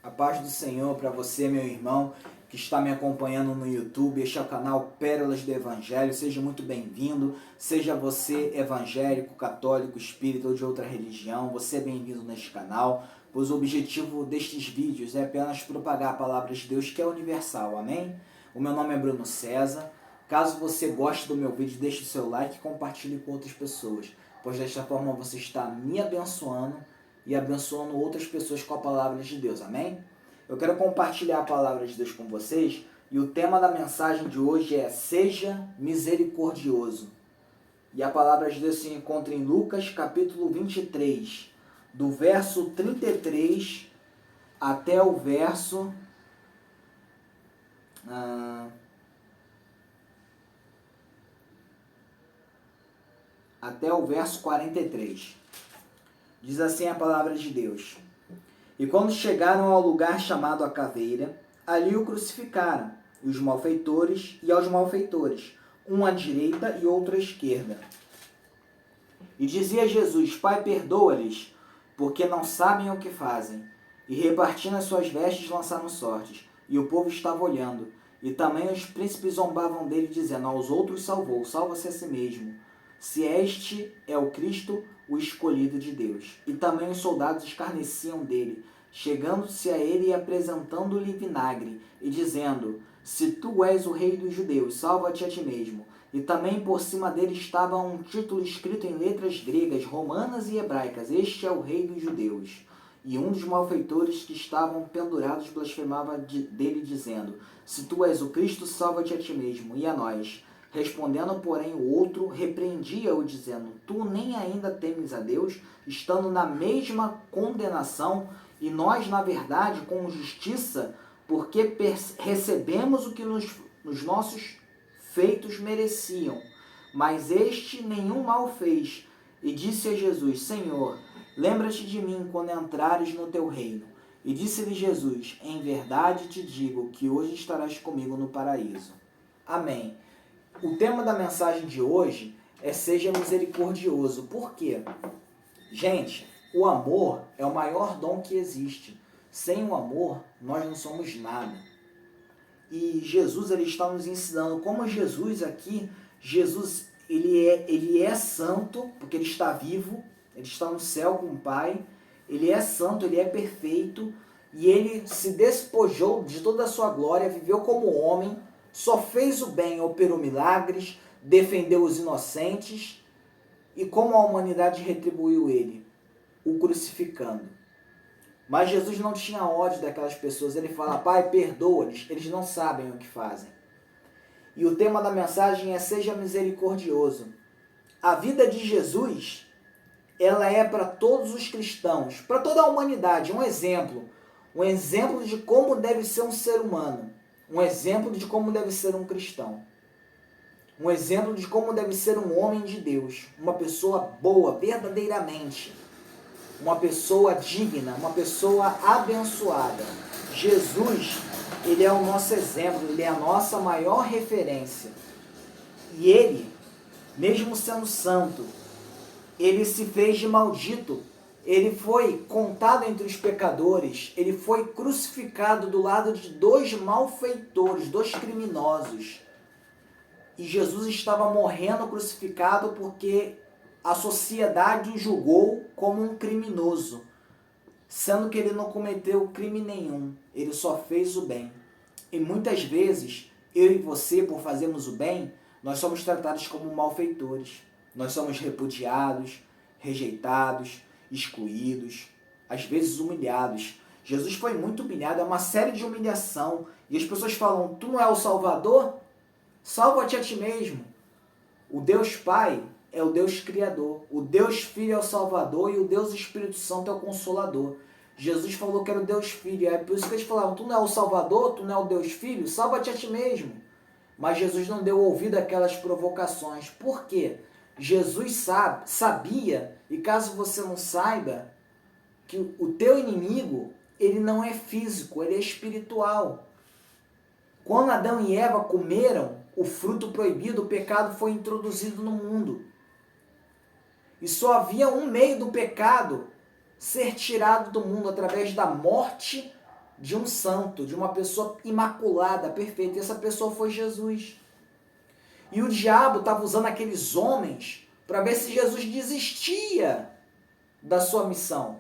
A paz do Senhor para você, meu irmão, que está me acompanhando no YouTube. Este é o canal Pérolas do Evangelho. Seja muito bem-vindo. Seja você evangélico, católico, espírita ou de outra religião, você é bem-vindo neste canal, pois o objetivo destes vídeos é apenas propagar a palavra de Deus, que é universal. Amém? O meu nome é Bruno César. Caso você goste do meu vídeo, deixe o seu like e compartilhe com outras pessoas, pois desta forma você está me abençoando e abençoando outras pessoas com a palavra de Deus, amém? Eu quero compartilhar a palavra de Deus com vocês e o tema da mensagem de hoje é Seja misericordioso. E a palavra de Deus se encontra em Lucas capítulo 23, do verso 33 até o verso... até o verso 43. Diz assim a palavra de Deus: E quando chegaram ao lugar chamado a Caveira, ali o crucificaram, e os malfeitores e aos malfeitores, um à direita e outro à esquerda. E dizia Jesus: Pai, perdoa-lhes, porque não sabem o que fazem. E repartindo as suas vestes, lançaram sortes. E o povo estava olhando. E também os príncipes zombavam dele, dizendo: Aos outros salvou, salva-se a si mesmo. Se este é o Cristo, o escolhido de Deus. E também os soldados escarneciam dele, chegando-se a ele e apresentando-lhe vinagre, e dizendo: Se tu és o rei dos judeus, salva-te a ti mesmo. E também por cima dele estava um título escrito em letras gregas, romanas e hebraicas: Este é o rei dos judeus. E um dos malfeitores que estavam pendurados blasfemava dele, dizendo: Se tu és o Cristo, salva-te a ti mesmo e a nós. Respondendo, porém, o outro repreendia-o, dizendo: Tu nem ainda temes a Deus, estando na mesma condenação, e nós, na verdade, com justiça, porque recebemos o que nos nossos feitos mereciam. Mas este nenhum mal fez. E disse a Jesus: Senhor, lembra-te de mim quando entrares no teu reino. E disse-lhe Jesus: Em verdade te digo que hoje estarás comigo no paraíso. Amém. O tema da mensagem de hoje é Seja misericordioso. Por quê? Gente, o amor é o maior dom que existe. Sem o amor, nós não somos nada. E Jesus ele está nos ensinando como Jesus aqui, Jesus ele é santo, porque ele está vivo, ele está no céu com o Pai, ele é santo, ele é perfeito, e ele se despojou de toda a sua glória, viveu como homem, só fez o bem, operou milagres, defendeu os inocentes. E como a humanidade retribuiu ele? O crucificando. Mas Jesus não tinha ódio daquelas pessoas. Ele fala: Pai, perdoa-lhes, eles não sabem o que fazem. E o tema da mensagem é Seja misericordioso. A vida de Jesus, ela é para todos os cristãos, para toda a humanidade, um exemplo de como deve ser um ser humano. Um exemplo de como deve ser um cristão. Um exemplo de como deve ser um homem de Deus. Uma pessoa boa, verdadeiramente. Uma pessoa digna, uma pessoa abençoada. Jesus, ele é o nosso exemplo, ele é a nossa maior referência. E ele, mesmo sendo santo, ele se fez de maldito. Ele foi contado entre os pecadores, ele foi crucificado do lado de dois malfeitores, dois criminosos. E Jesus estava morrendo crucificado porque a sociedade o julgou como um criminoso, sendo que ele não cometeu crime nenhum, ele só fez o bem. E muitas vezes, eu e você, por fazermos o bem, nós somos tratados como malfeitores. Nós somos repudiados, rejeitados, excluídos, às vezes humilhados. Jesus foi muito humilhado, é uma série de humilhação. E as pessoas falam: Tu não é o Salvador? Salva-te a ti mesmo. O Deus Pai é o Deus Criador. O Deus Filho é o Salvador e o Deus Espírito Santo é o Consolador. Jesus falou que era o Deus Filho. É por isso que eles falavam: Tu não é o Salvador? Tu não é o Deus Filho? Salva-te a ti mesmo. Mas Jesus não deu ouvido àquelas provocações. Por quê? Jesus sabia, e caso você não saiba, que o teu inimigo, ele não é físico, ele é espiritual. Quando Adão e Eva comeram o fruto proibido, o pecado foi introduzido no mundo. E só havia um meio do pecado ser tirado do mundo, através da morte de um santo, de uma pessoa imaculada, perfeita. E essa pessoa foi Jesus. E o diabo estava usando aqueles homens para ver se Jesus desistia da sua missão.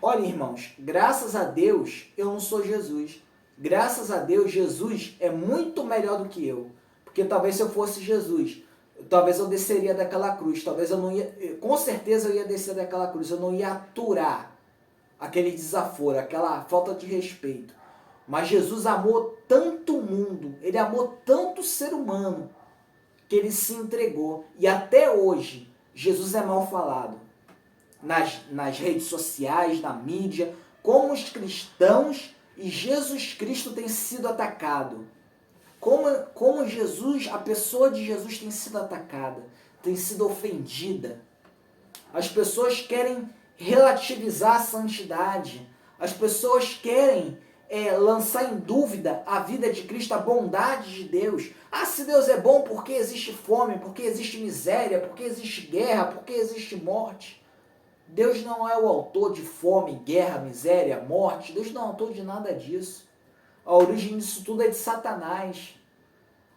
Olha, irmãos, graças a Deus eu não sou Jesus. Graças a Deus, Jesus é muito melhor do que eu. Porque talvez se eu fosse Jesus, talvez eu desceria daquela cruz. Talvez eu não ia, com certeza eu ia descer daquela cruz. Eu não ia aturar aquele desaforo, aquela falta de respeito. Mas Jesus amou tanto o mundo, ele amou tanto o ser humano, que ele se entregou. E até hoje, Jesus é mal falado. Nas redes sociais, na mídia, como os cristãos e Jesus Cristo tem sido atacado. Como Jesus, a pessoa de Jesus tem sido atacada, tem sido ofendida. As pessoas querem relativizar a santidade. As pessoas querem lançar em dúvida a vida de Cristo, a bondade de Deus. Ah, se Deus é bom, por que existe fome? Por que existe miséria? Por que existe guerra? Por que existe morte? Deus não é o autor de fome, guerra, miséria, morte. Deus não é o autor de nada disso. A origem disso tudo é de Satanás.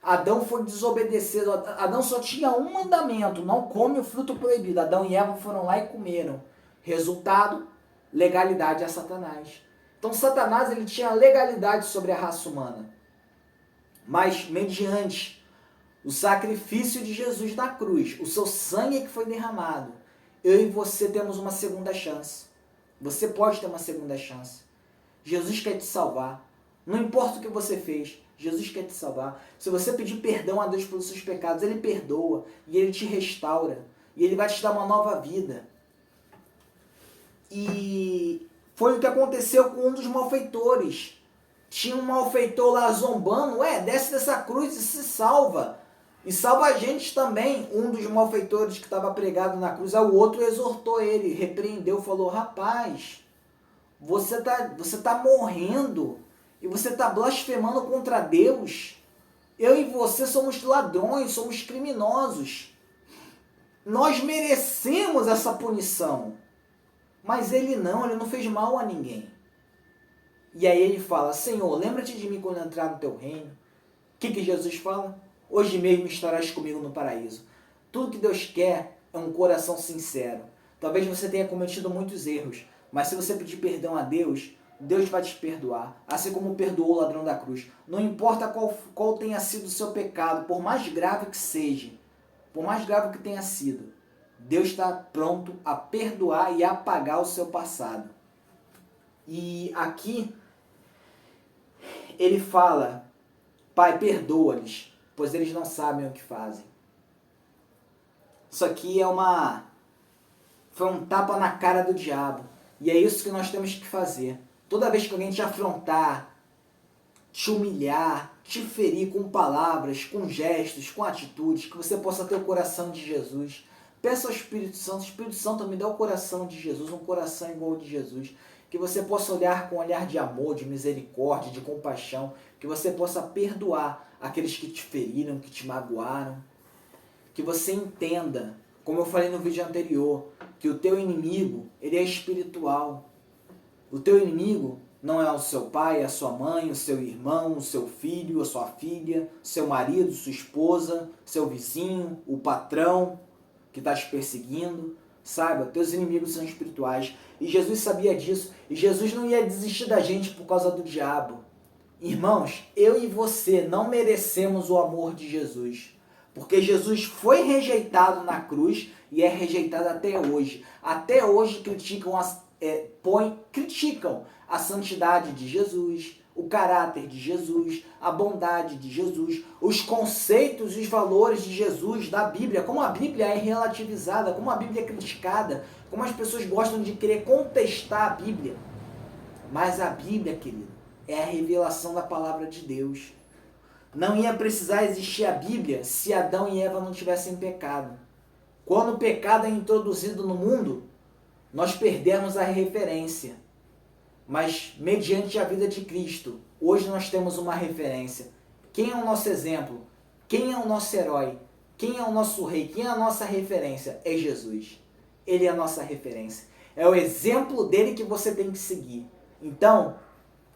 Adão foi desobedecido. Adão só tinha um mandamento: não come o fruto proibido. Adão e Eva foram lá e comeram. Resultado, legalidade a Satanás. Então Satanás ele tinha legalidade sobre a raça humana. Mas mediante o sacrifício de Jesus na cruz, o seu sangue que foi derramado, eu e você temos uma segunda chance. Você pode ter uma segunda chance. Jesus quer te salvar. Não importa o que você fez, Jesus quer te salvar. Se você pedir perdão a Deus pelos seus pecados, Ele perdoa e Ele te restaura. E Ele vai te dar uma nova vida. E foi o que aconteceu com um dos malfeitores. Tinha um malfeitor lá zombando. Desce dessa cruz e se salva. E salva a gente também. Um dos malfeitores que estava pregado na cruz, o outro exortou ele, repreendeu, falou: rapaz, você tá morrendo e você tá blasfemando contra Deus. Eu e você somos ladrões, somos criminosos. Nós merecemos essa punição. Mas ele não fez mal a ninguém. E aí ele fala: Senhor, lembra-te de mim quando entrar no teu reino. O que Jesus fala? Hoje mesmo estarás comigo no paraíso. Tudo que Deus quer é um coração sincero. Talvez você tenha cometido muitos erros, mas se você pedir perdão a Deus, Deus vai te perdoar, assim como perdoou o ladrão da cruz. Não importa qual tenha sido o seu pecado, por mais grave que seja, por mais grave que tenha sido, Deus está pronto a perdoar e apagar o seu passado. E aqui ele fala: Pai, perdoa-lhes, pois eles não sabem o que fazem. Isso aqui foi um tapa na cara do diabo. E é isso que nós temos que fazer. Toda vez que alguém te afrontar, te humilhar, te ferir com palavras, com gestos, com atitudes, que você possa ter o coração de Jesus. Peça ao Espírito Santo, me dá o coração de Jesus, um coração igual ao de Jesus. Que você possa olhar com um olhar de amor, de misericórdia, de compaixão. Que você possa perdoar aqueles que te feriram, que te magoaram. Que você entenda, como eu falei no vídeo anterior, que o teu inimigo, ele é espiritual. O teu inimigo não é o seu pai, a sua mãe, o seu irmão, o seu filho, a sua filha, seu marido, sua esposa, seu vizinho, o patrão que está te perseguindo. Saiba, teus inimigos são espirituais. E Jesus sabia disso. E Jesus não ia desistir da gente por causa do diabo. Irmãos, eu e você não merecemos o amor de Jesus. Porque Jesus foi rejeitado na cruz e é rejeitado até hoje. Até hoje criticam a santidade de Jesus, o caráter de Jesus, a bondade de Jesus, os conceitos e os valores de Jesus, da Bíblia, como a Bíblia é relativizada, como a Bíblia é criticada, como as pessoas gostam de querer contestar a Bíblia. Mas a Bíblia, querido, é a revelação da palavra de Deus. Não ia precisar existir a Bíblia se Adão e Eva não tivessem pecado. Quando o pecado é introduzido no mundo, nós perdemos a referência. Mas, mediante a vida de Cristo, hoje nós temos uma referência. Quem é o nosso exemplo? Quem é o nosso herói? Quem é o nosso rei? Quem é a nossa referência? É Jesus. Ele é a nossa referência. É o exemplo dele que você tem que seguir. Então,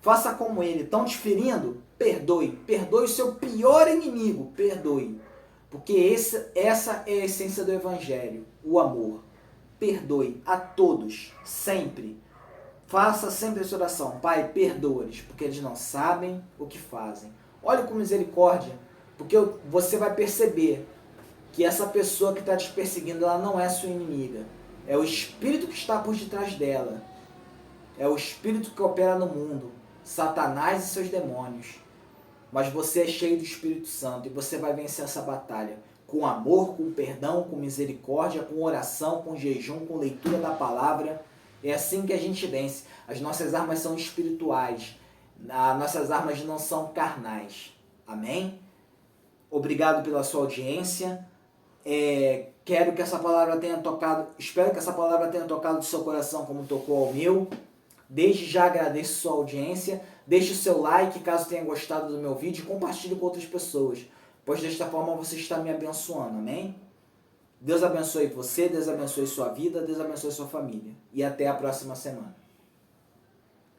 faça como ele. Estão te ferindo? Perdoe. Perdoe o seu pior inimigo. Perdoe. Porque essa é a essência do Evangelho. O amor. Perdoe a todos. Sempre. Faça sempre essa oração. Pai, perdoa-lhes, porque eles não sabem o que fazem. Olhe com misericórdia, porque você vai perceber que essa pessoa que está te perseguindo, ela não é sua inimiga. É o espírito que está por detrás dela. É o espírito que opera no mundo. Satanás e seus demônios. Mas você é cheio do Espírito Santo e você vai vencer essa batalha. Com amor, com perdão, com misericórdia, com oração, com jejum, com leitura da palavra. É assim que a gente vence. As nossas armas são espirituais. As nossas armas não são carnais. Amém? Obrigado pela sua audiência. Quero que essa palavra tenha tocado, espero que essa palavra tenha tocado o seu coração como tocou ao meu. Desde já agradeço sua audiência. Deixe o seu like caso tenha gostado do meu vídeo e compartilhe com outras pessoas, pois desta forma você está me abençoando, amém? Deus abençoe você, Deus abençoe sua vida, Deus abençoe sua família. E até a próxima semana.